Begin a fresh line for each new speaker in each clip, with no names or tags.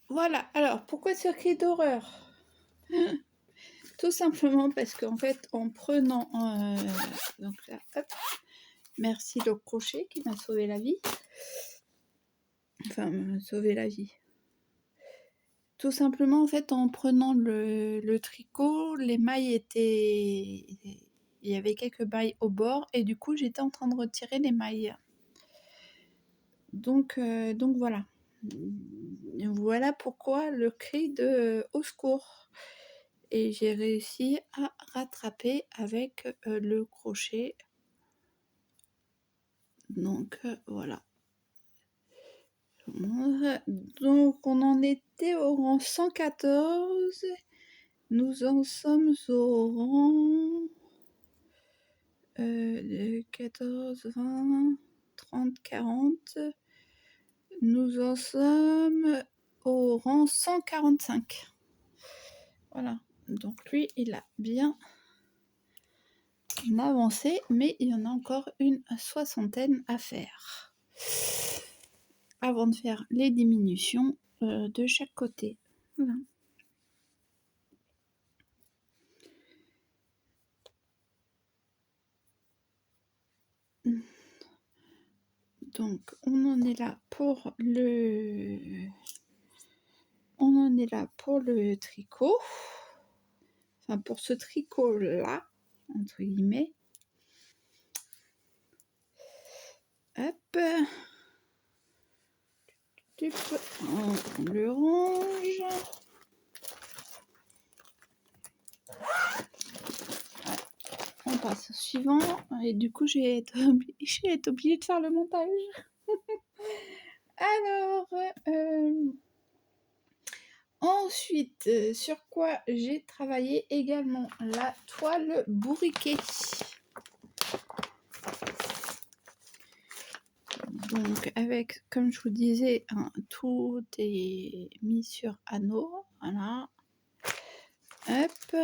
Voilà, alors pourquoi ce cri d'horreur? Tout simplement parce qu'en fait, en prenant, donc là, hop, merci le crochet qui m'a sauvé la vie. Enfin, sauvé la vie. Tout simplement, en fait, en prenant le tricot, les mailles étaient... Il y avait quelques mailles au bord et du coup, j'étais en train de retirer les mailles. Donc voilà. Voilà pourquoi le cri de au secours. Et j'ai réussi à rattraper avec le crochet. Donc voilà. Donc on en était au rang 114. Nous en sommes au rang 14, 20, 30, 40. Nous en sommes au rang 145. Voilà. Donc lui, il a bien avancé, mais il y en a encore une soixantaine à faire avant de faire les diminutions de chaque côté. Voilà. Donc on en est là pour le tricot, enfin pour ce tricot là entre guillemets. Hop, on le range. On passe au suivant et du coup j'ai été obligée de faire le montage. Alors ensuite sur quoi j'ai travaillé également la toile bourriquée. Donc avec, comme je vous disais, tout est mis sur anneau, voilà. Hop,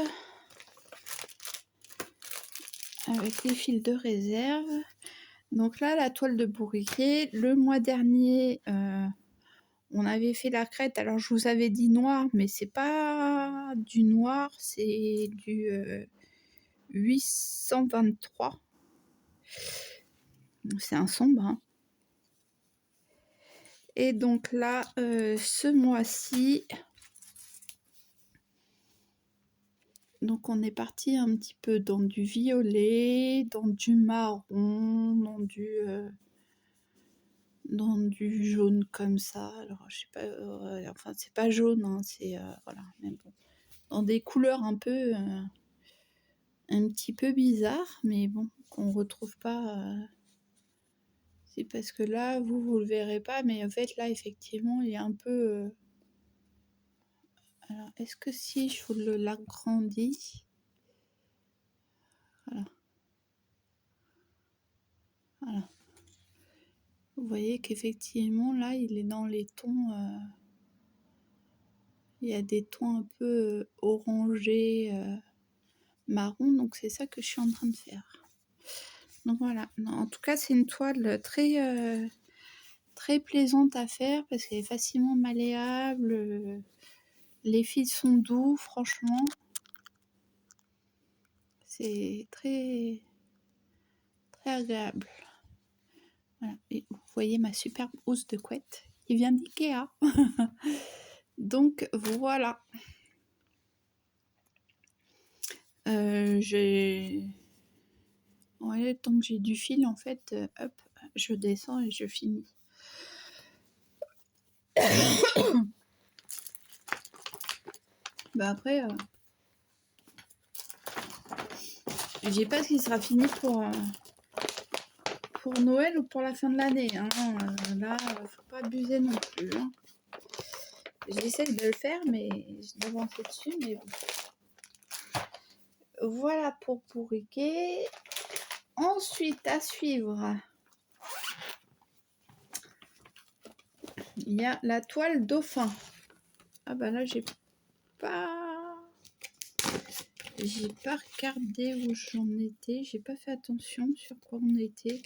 avec les fils de réserve. Donc là, la toile de bourriquet, le mois dernier, on avait fait la crête. Alors je vous avais dit noir, mais c'est pas du noir, c'est du 823. C'est un sombre. Hein. Et donc là, ce mois-ci, donc on est parti un petit peu dans du violet, dans du marron, dans du jaune comme ça. Alors je sais pas, enfin c'est pas jaune, hein, c'est voilà, mais bon, dans des couleurs un petit peu bizarres, mais bon, qu'on retrouve pas. C'est parce que là, vous le verrez pas, mais en fait là effectivement il y a un peu. Alors est-ce que si je vous l'agrandis, voilà. Voilà. Vous voyez qu'effectivement, là, il est dans les tons... il y a des tons un peu orangés, marron, donc c'est ça que je suis en train de faire. Donc voilà. Non, en tout cas, c'est une toile très, très plaisante à faire parce qu'elle est facilement malléable. Les fils sont doux, franchement. C'est très, très agréable. Voilà. Et vous voyez ma superbe housse de couette qui vient d'Ikea. Donc voilà. Ouais, tant que j'ai du fil, en fait, hop, je descends et je finis. Bah après, je dis pas ce qui sera fini pour Noël ou pour la fin de l'année. Hein. Là, faut pas abuser non plus. Hein. J'essaie de le faire, mais d'avancer dessus, mais bon. Voilà pour bourriquer. Ensuite, à suivre, il y a la toile dauphin. Ah bah là, j'ai pas regardé où j'en étais. J'ai pas fait attention sur quoi on était.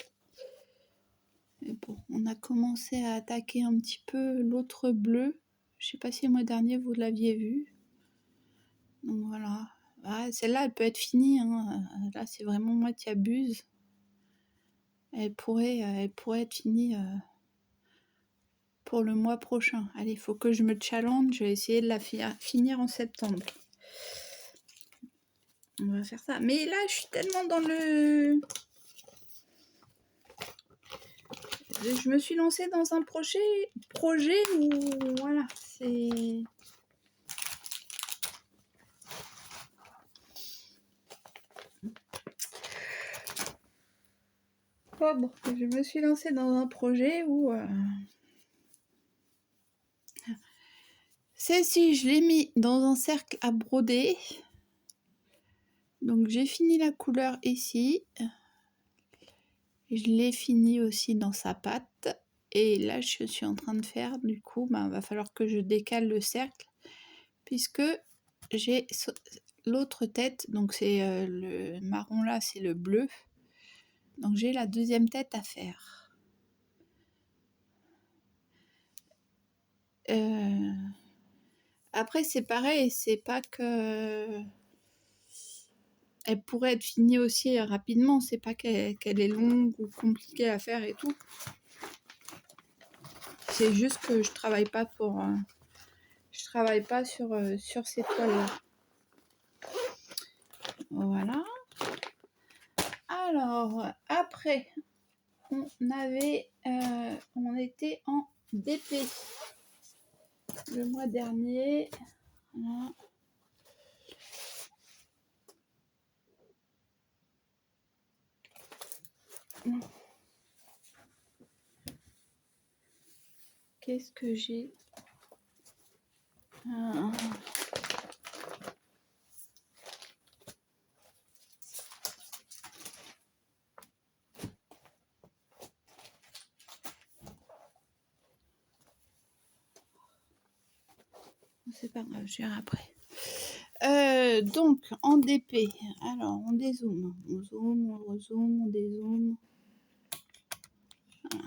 Mais bon, on a commencé à attaquer un petit peu l'autre bleu. Je sais pas si le mois dernier vous l'aviez vu. Donc voilà. Ah, celle-là, elle peut être finie. Hein. Là, c'est vraiment moi qui abuse. Elle pourrait être finie pour le mois prochain. Allez, il faut que je me challenge. Je vais essayer de la finir en septembre. On va faire ça. Mais là, je suis tellement dans le... Je me suis lancée dans un projet où... Voilà, c'est... Oh, bon, je me suis lancée dans un projet où... Celle-ci, je l'ai mis dans un cercle à broder. Donc j'ai fini la couleur ici. Je l'ai fini aussi dans sa patte. Et là, je suis en train de faire, du coup, il va falloir que je décale le cercle. Puisque j'ai l'autre tête, donc c'est le marron là, c'est le bleu. Donc j'ai la deuxième tête à faire. Après, c'est pareil, c'est pas que... Elle pourrait être finie aussi rapidement, c'est pas qu'elle est longue ou compliquée à faire et tout. C'est juste que je travaille pas sur ces toiles-là. Voilà. Alors, après, on était en DP le mois dernier. Voilà. Qu'est-ce que j'ai? C'est pas grave, je verrai après. Donc, en DP, alors on dézoome, on zoome, on rezoome, on dézoome. Voilà.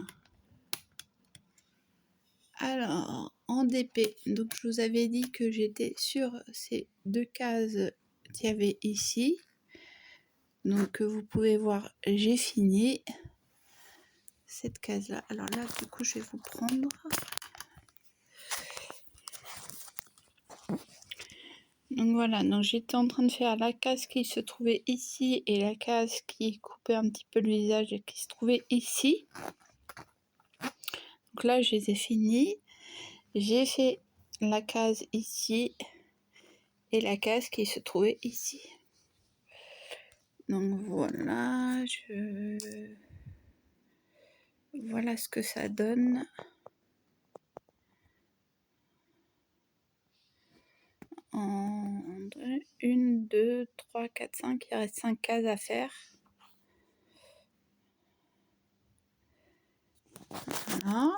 Alors, en DP, donc je vous avais dit que j'étais sur ces deux cases qu'il y avait ici. Donc, vous pouvez voir, j'ai fini cette case-là. Alors là, du coup, je vais vous prendre... Donc voilà, donc j'étais en train de faire la case qui se trouvait ici et la case qui coupait un petit peu le visage et qui se trouvait ici. Donc là, je les ai finis. J'ai fait la case ici et la case qui se trouvait ici. Donc voilà, voilà ce que ça donne. En 1, 2, 3, 4, 5, il reste 5 cases à faire. Voilà.